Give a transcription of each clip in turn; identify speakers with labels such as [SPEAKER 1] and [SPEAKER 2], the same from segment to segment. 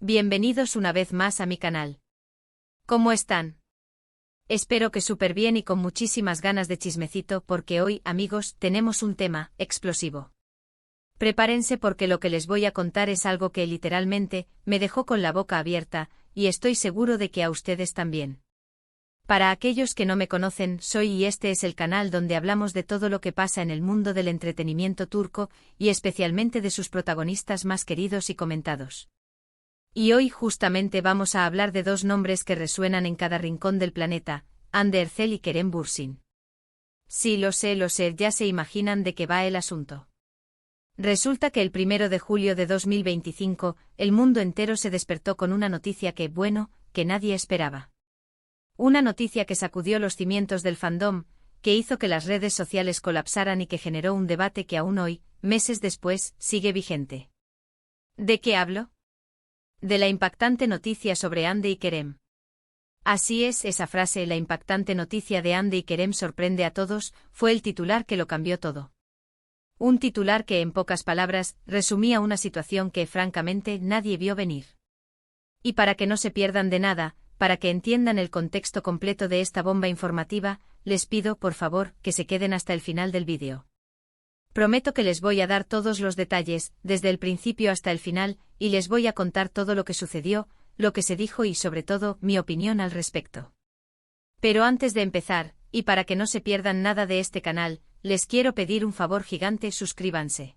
[SPEAKER 1] Bienvenidos una vez más a mi canal. ¿Cómo están? Espero que súper bien y con muchísimas ganas de chismecito porque hoy, amigos, tenemos un tema explosivo. Prepárense porque lo que les voy a contar es algo que literalmente me dejó con la boca abierta, y estoy seguro de que a ustedes también. Para aquellos que no me conocen, soy y este es el canal donde hablamos de todo lo que pasa en el mundo del entretenimiento turco y especialmente de sus protagonistas más queridos y comentados. Y hoy justamente vamos a hablar de dos nombres que resuenan en cada rincón del planeta, Hande Erçel y Kerem Bürsin. Sí, lo sé, ya se imaginan de qué va el asunto. Resulta que el 1 de julio de 2025, el mundo entero se despertó con una noticia que nadie esperaba. Una noticia que sacudió los cimientos del fandom, que hizo que las redes sociales colapsaran y que generó un debate que aún hoy, meses después, sigue vigente. ¿De qué hablo? De la impactante noticia sobre Hande y Kerem. Así es, esa frase, la impactante noticia de Hande y Kerem sorprende a todos, fue el titular que lo cambió todo. Un titular que, en pocas palabras, resumía una situación que, francamente, nadie vio venir. Y para que no se pierdan de nada, para que entiendan el contexto completo de esta bomba informativa, les pido, por favor, que se queden hasta el final del vídeo. Prometo que les voy a dar todos los detalles, desde el principio hasta el final, y les voy a contar todo lo que sucedió, lo que se dijo y sobre todo, mi opinión al respecto. Pero antes de empezar, y para que no se pierdan nada de este canal, les quiero pedir un favor gigante: suscríbanse.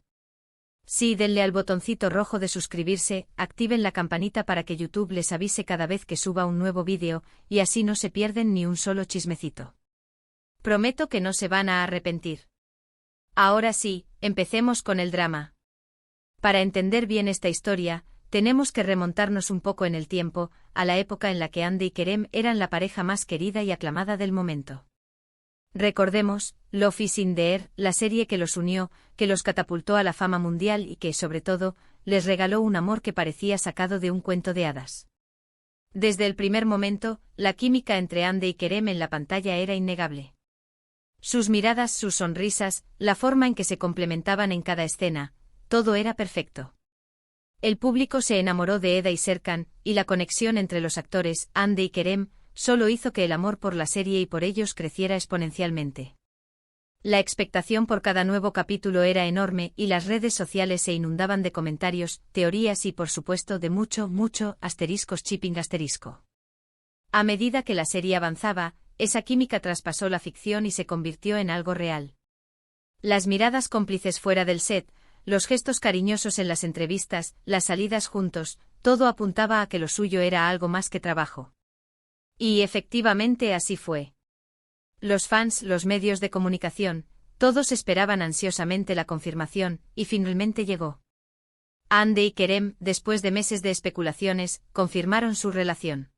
[SPEAKER 1] Sí, denle al botoncito rojo de suscribirse, activen la campanita para que YouTube les avise cada vez que suba un nuevo vídeo, y así no se pierden ni un solo chismecito. Prometo que no se van a arrepentir. Ahora sí, empecemos con el drama. Para entender bien esta historia, tenemos que remontarnos un poco en el tiempo, a la época en la que Hande y Kerem eran la pareja más querida y aclamada del momento. Recordemos, Love is in the Air, la serie que los unió, que los catapultó a la fama mundial y que, sobre todo, les regaló un amor que parecía sacado de un cuento de hadas. Desde el primer momento, la química entre Hande y Kerem en la pantalla era innegable. Sus miradas, sus sonrisas, la forma en que se complementaban en cada escena, todo era perfecto. El público se enamoró de Eda y Serkan, y la conexión entre los actores, Hande y Kerem, solo hizo que el amor por la serie y por ellos creciera exponencialmente. La expectación por cada nuevo capítulo era enorme y las redes sociales se inundaban de comentarios, teorías y por supuesto de mucho *shipping*. A medida que la serie avanzaba, esa química traspasó la ficción y se convirtió en algo real. Las miradas cómplices fuera del set, los gestos cariñosos en las entrevistas, las salidas juntos, todo apuntaba a que lo suyo era algo más que trabajo. Y efectivamente así fue. Los fans, los medios de comunicación, todos esperaban ansiosamente la confirmación, y finalmente llegó. Hande y Kerem, después de meses de especulaciones, confirmaron su relación.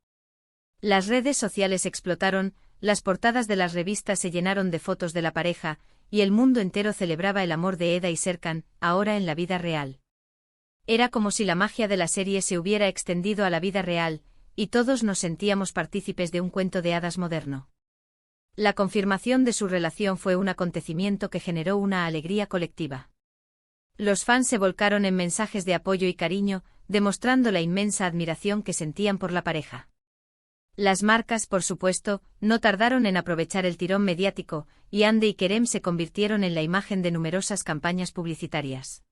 [SPEAKER 1] Las redes sociales explotaron, las portadas de las revistas se llenaron de fotos de la pareja, y el mundo entero celebraba el amor de Eda y Serkan, ahora en la vida real. Era como si la magia de la serie se hubiera extendido a la vida real, y todos nos sentíamos partícipes de un cuento de hadas moderno. La confirmación de su relación fue un acontecimiento que generó una alegría colectiva. Los fans se volcaron en mensajes de apoyo y cariño, demostrando la inmensa admiración que sentían por la pareja. Las marcas, por supuesto, no tardaron en aprovechar el tirón mediático, y Hande y Kerem se convirtieron en la imagen de numerosas campañas publicitarias.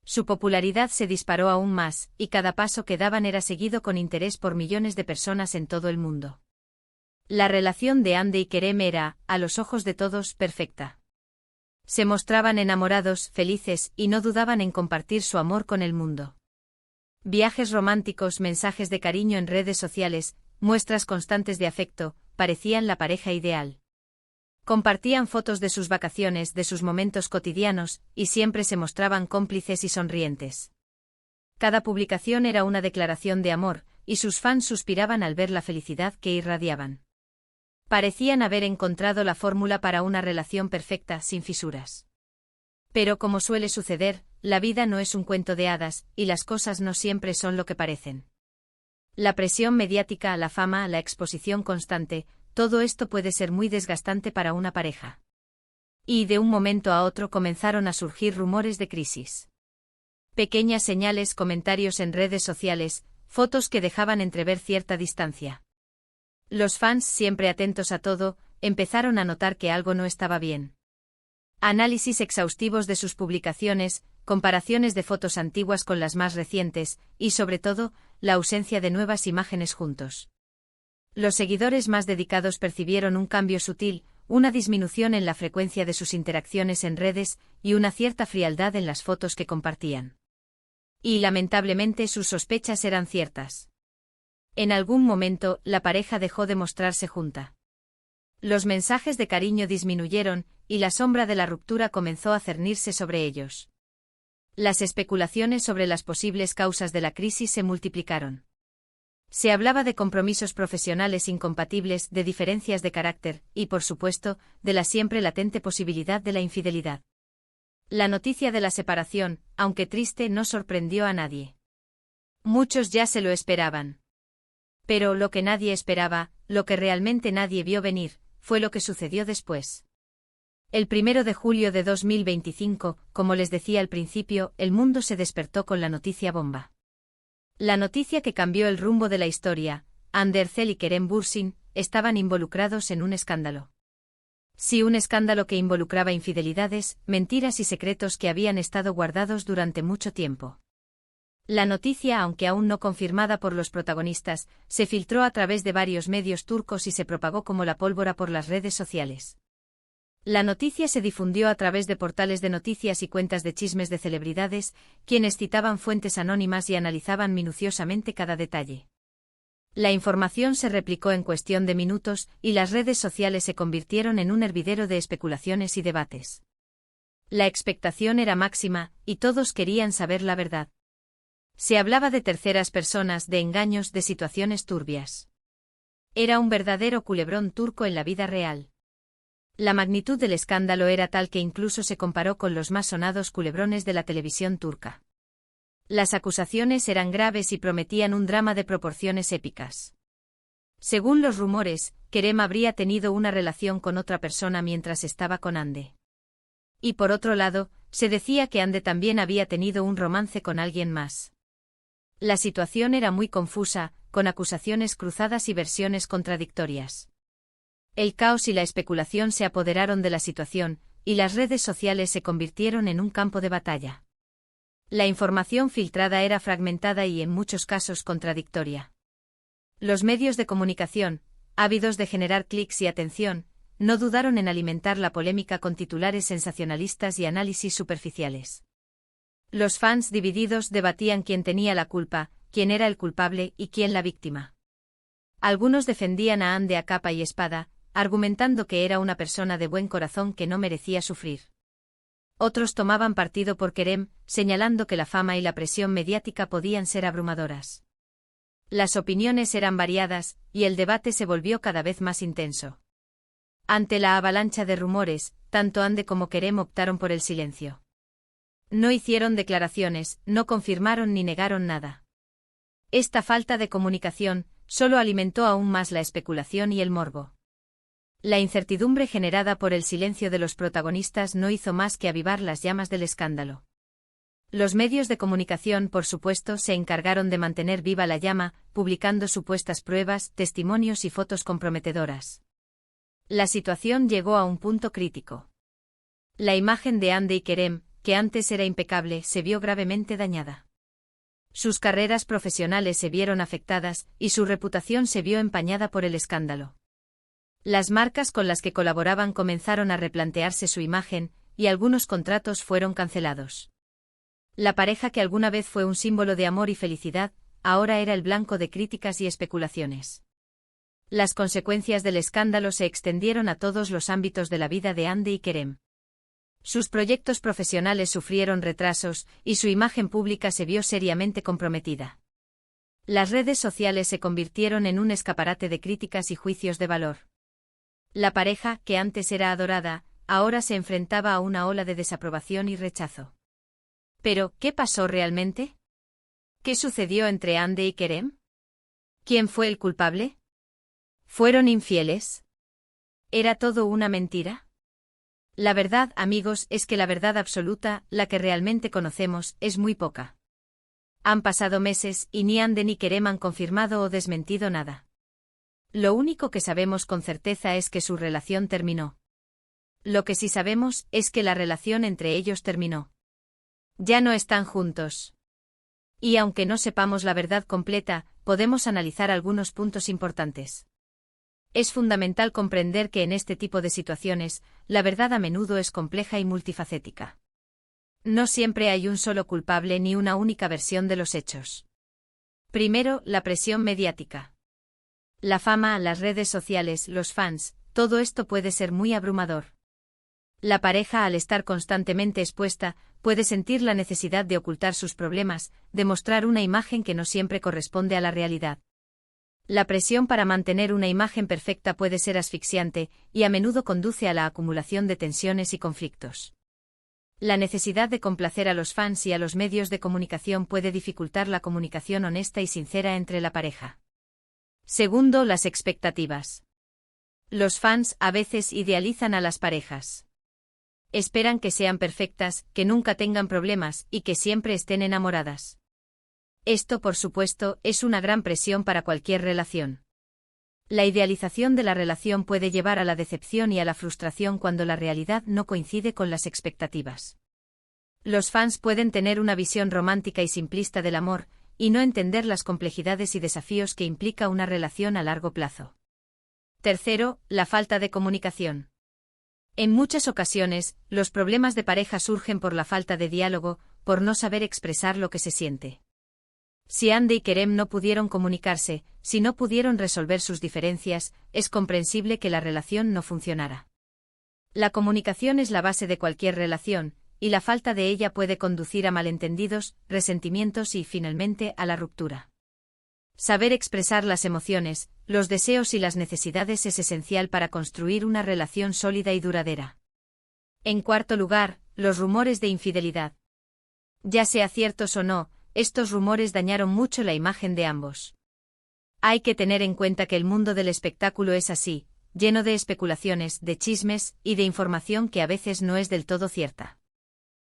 [SPEAKER 1] Su popularidad se disparó aún más, y cada paso que daban era seguido con interés por millones de personas en todo el mundo. La relación de Hande y Kerem era, a los ojos de todos, perfecta. Se mostraban enamorados, felices, y no dudaban en compartir su amor con el mundo. Viajes románticos, mensajes de cariño en redes sociales, muestras constantes de afecto, parecían la pareja ideal. Compartían fotos de sus vacaciones, de sus momentos cotidianos, y siempre se mostraban cómplices y sonrientes. Cada publicación era una declaración de amor, y sus fans suspiraban al ver la felicidad que irradiaban. Parecían haber encontrado la fórmula para una relación perfecta, sin fisuras. Pero como suele suceder, la vida no es un cuento de hadas, y las cosas no siempre son lo que parecen. La presión mediática, la fama, la exposición constante, todo esto puede ser muy desgastante para una pareja. Y de un momento a otro comenzaron a surgir rumores de crisis. Pequeñas señales, comentarios en redes sociales, fotos que dejaban entrever cierta distancia. Los fans, siempre atentos a todo, empezaron a notar que algo no estaba bien. Análisis exhaustivos de sus publicaciones, comparaciones de fotos antiguas con las más recientes, y sobre todo, la ausencia de nuevas imágenes juntos. Los seguidores más dedicados percibieron un cambio sutil, una disminución en la frecuencia de sus interacciones en redes y una cierta frialdad en las fotos que compartían. Y lamentablemente sus sospechas eran ciertas. En algún momento, la pareja dejó de mostrarse junta. Los mensajes de cariño disminuyeron, y la sombra de la ruptura comenzó a cernirse sobre ellos. Las especulaciones sobre las posibles causas de la crisis se multiplicaron. Se hablaba de compromisos profesionales incompatibles, de diferencias de carácter, y por supuesto, de la siempre latente posibilidad de la infidelidad. La noticia de la separación, aunque triste, no sorprendió a nadie. Muchos ya se lo esperaban. Pero lo que nadie esperaba, lo que realmente nadie vio venir, fue lo que sucedió después. El 1 de julio de 2025, como les decía al principio, el mundo se despertó con la noticia bomba. La noticia que cambió el rumbo de la historia: Ander Zel y Kerem Bürsin estaban involucrados en un escándalo. Sí, un escándalo que involucraba infidelidades, mentiras y secretos que habían estado guardados durante mucho tiempo. La noticia, aunque aún no confirmada por los protagonistas, se filtró a través de varios medios turcos y se propagó como la pólvora por las redes sociales. La noticia se difundió a través de portales de noticias y cuentas de chismes de celebridades, quienes citaban fuentes anónimas y analizaban minuciosamente cada detalle. La información se replicó en cuestión de minutos, y las redes sociales se convirtieron en un hervidero de especulaciones y debates. La expectación era máxima, y todos querían saber la verdad. Se hablaba de terceras personas, de engaños, de situaciones turbias. Era un verdadero culebrón turco en la vida real. La magnitud del escándalo era tal que incluso se comparó con los más sonados culebrones de la televisión turca. Las acusaciones eran graves y prometían un drama de proporciones épicas. Según los rumores, Kerem habría tenido una relación con otra persona mientras estaba con Hande. Y por otro lado, se decía que Hande también había tenido un romance con alguien más. La situación era muy confusa, con acusaciones cruzadas y versiones contradictorias. El caos y la especulación se apoderaron de la situación, y las redes sociales se convirtieron en un campo de batalla. La información filtrada era fragmentada y en muchos casos contradictoria. Los medios de comunicación, ávidos de generar clics y atención, no dudaron en alimentar la polémica con titulares sensacionalistas y análisis superficiales. Los fans divididos debatían quién tenía la culpa, quién era el culpable y quién la víctima. Algunos defendían a Hande a capa y espada, argumentando que era una persona de buen corazón que no merecía sufrir. Otros tomaban partido por Kerem, señalando que la fama y la presión mediática podían ser abrumadoras. Las opiniones eran variadas, y el debate se volvió cada vez más intenso. Ante la avalancha de rumores, tanto Hande como Kerem optaron por el silencio. No hicieron declaraciones, no confirmaron ni negaron nada. Esta falta de comunicación solo alimentó aún más la especulación y el morbo. La incertidumbre generada por el silencio de los protagonistas no hizo más que avivar las llamas del escándalo. Los medios de comunicación, por supuesto, se encargaron de mantener viva la llama, publicando supuestas pruebas, testimonios y fotos comprometedoras. La situación llegó a un punto crítico. La imagen de Hande y Kerem, que antes era impecable, se vio gravemente dañada. Sus carreras profesionales se vieron afectadas, y su reputación se vio empañada por el escándalo. Las marcas con las que colaboraban comenzaron a replantearse su imagen, y algunos contratos fueron cancelados. La pareja que alguna vez fue un símbolo de amor y felicidad, ahora era el blanco de críticas y especulaciones. Las consecuencias del escándalo se extendieron a todos los ámbitos de la vida de Hande y Kerem. Sus proyectos profesionales sufrieron retrasos, y su imagen pública se vio seriamente comprometida. Las redes sociales se convirtieron en un escaparate de críticas y juicios de valor. La pareja, que antes era adorada, ahora se enfrentaba a una ola de desaprobación y rechazo. Pero, ¿qué pasó realmente? ¿Qué sucedió entre Hande y Kerem? ¿Quién fue el culpable? ¿Fueron infieles? ¿Era todo una mentira? La verdad, amigos, es que la verdad absoluta, la que realmente conocemos, es muy poca. Han pasado meses y ni Ande ni Kerem han confirmado o desmentido nada. Lo único que sabemos con certeza es que su relación terminó. Lo que sí sabemos es que la relación entre ellos terminó. Ya no están juntos. Y aunque no sepamos la verdad completa, podemos analizar algunos puntos importantes. Es fundamental comprender que en este tipo de situaciones, la verdad a menudo es compleja y multifacética. No siempre hay un solo culpable ni una única versión de los hechos. Primero, la presión mediática. La fama, las redes sociales, los fans, todo esto puede ser muy abrumador. La pareja, al estar constantemente expuesta, puede sentir la necesidad de ocultar sus problemas, de mostrar una imagen que no siempre corresponde a la realidad. La presión para mantener una imagen perfecta puede ser asfixiante, y a menudo conduce a la acumulación de tensiones y conflictos. La necesidad de complacer a los fans y a los medios de comunicación puede dificultar la comunicación honesta y sincera entre la pareja. Segundo, las expectativas. Los fans a veces idealizan a las parejas. Esperan que sean perfectas, que nunca tengan problemas y que siempre estén enamoradas. Esto, por supuesto, es una gran presión para cualquier relación. La idealización de la relación puede llevar a la decepción y a la frustración cuando la realidad no coincide con las expectativas. Los fans pueden tener una visión romántica y simplista del amor, y no entender las complejidades y desafíos que implica una relación a largo plazo. Tercero, la falta de comunicación. En muchas ocasiones, los problemas de pareja surgen por la falta de diálogo, por no saber expresar lo que se siente. Si Ande y Kerem no pudieron comunicarse, si no pudieron resolver sus diferencias, es comprensible que la relación no funcionara. La comunicación es la base de cualquier relación, y la falta de ella puede conducir a malentendidos, resentimientos y, finalmente, a la ruptura. Saber expresar las emociones, los deseos y las necesidades es esencial para construir una relación sólida y duradera. En cuarto lugar, los rumores de infidelidad. Ya sea ciertos o no, estos rumores dañaron mucho la imagen de ambos. Hay que tener en cuenta que el mundo del espectáculo es así, lleno de especulaciones, de chismes y de información que a veces no es del todo cierta.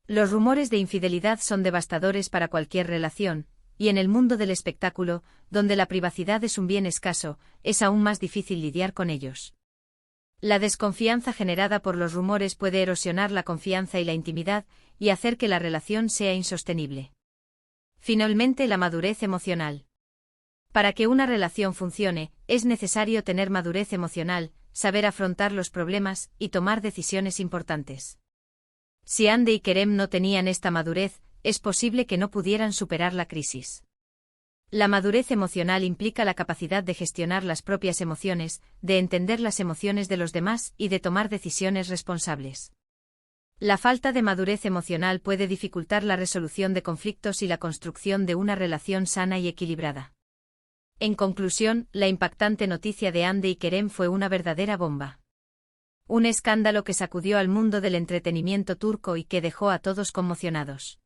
[SPEAKER 1] Los rumores de infidelidad son devastadores para cualquier relación, y en el mundo del espectáculo, donde la privacidad es un bien escaso, es aún más difícil lidiar con ellos. La desconfianza generada por los rumores puede erosionar la confianza y la intimidad, y hacer que la relación sea insostenible. Finalmente, la madurez emocional. Para que una relación funcione, es necesario tener madurez emocional, saber afrontar los problemas y tomar decisiones importantes. Si Ande y Kerem no tenían esta madurez, es posible que no pudieran superar la crisis. La madurez emocional implica la capacidad de gestionar las propias emociones, de entender las emociones de los demás y de tomar decisiones responsables. La falta de madurez emocional puede dificultar la resolución de conflictos y la construcción de una relación sana y equilibrada. En conclusión, la impactante noticia de Ande y Kerem fue una verdadera bomba. Un escándalo que sacudió al mundo del entretenimiento turco y que dejó a todos conmocionados.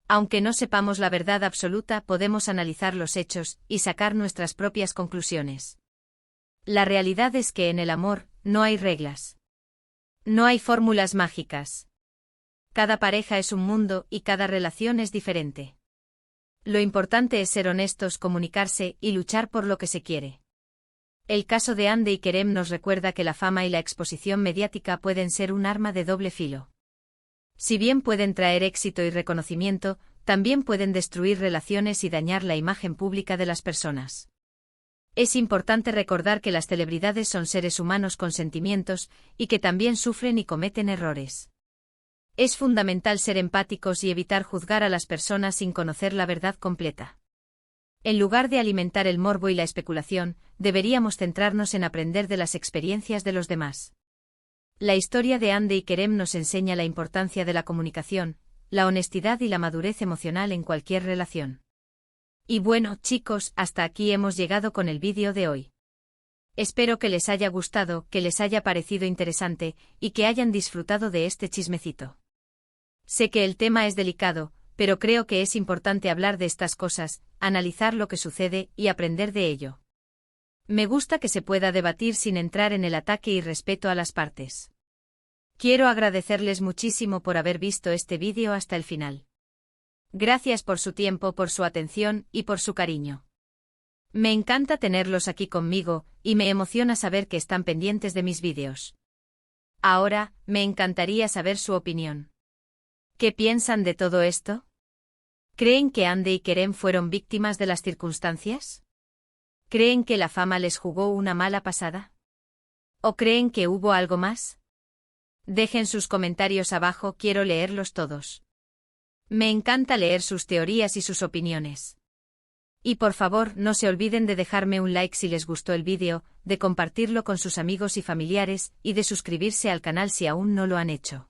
[SPEAKER 1] Aunque no sepamos la verdad absoluta, podemos analizar los hechos y sacar nuestras propias conclusiones. La realidad es que en el amor, no hay reglas. No hay fórmulas mágicas. Cada pareja es un mundo y cada relación es diferente. Lo importante es ser honestos, comunicarse y luchar por lo que se quiere. El caso de Ande y Kerem nos recuerda que la fama y la exposición mediática pueden ser un arma de doble filo. Si bien pueden traer éxito y reconocimiento, también pueden destruir relaciones y dañar la imagen pública de las personas. Es importante recordar que las celebridades son seres humanos con sentimientos y que también sufren y cometen errores. Es fundamental ser empáticos y evitar juzgar a las personas sin conocer la verdad completa. En lugar de alimentar el morbo y la especulación, deberíamos centrarnos en aprender de las experiencias de los demás. La historia de Ande y Kerem nos enseña la importancia de la comunicación, la honestidad y la madurez emocional en cualquier relación. Y bueno, chicos, hasta aquí hemos llegado con el vídeo de hoy. Espero que les haya gustado, que les haya parecido interesante, y que hayan disfrutado de este chismecito. Sé que el tema es delicado, pero creo que es importante hablar de estas cosas, analizar lo que sucede y aprender de ello. Me gusta que se pueda debatir sin entrar en el ataque y respeto a las partes. Quiero agradecerles muchísimo por haber visto este vídeo hasta el final. Gracias por su tiempo, por su atención y por su cariño. Me encanta tenerlos aquí conmigo, y me emociona saber que están pendientes de mis vídeos. Ahora, me encantaría saber su opinión. ¿Qué piensan de todo esto? ¿Creen que Ande y Kerem fueron víctimas de las circunstancias? ¿Creen que la fama les jugó una mala pasada? ¿O creen que hubo algo más? Dejen sus comentarios abajo, quiero leerlos todos. Me encanta leer sus teorías y sus opiniones. Y por favor, no se olviden de dejarme un like si les gustó el vídeo, de compartirlo con sus amigos y familiares, y de suscribirse al canal si aún no lo han hecho.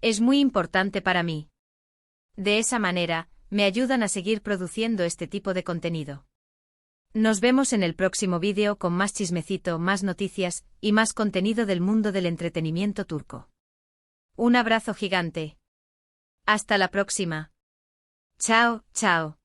[SPEAKER 1] Es muy importante para mí. De esa manera, me ayudan a seguir produciendo este tipo de contenido. Nos vemos en el próximo vídeo con más chismecito, más noticias, y más contenido del mundo del entretenimiento turco. Un abrazo gigante. Hasta la próxima. Chao, chao.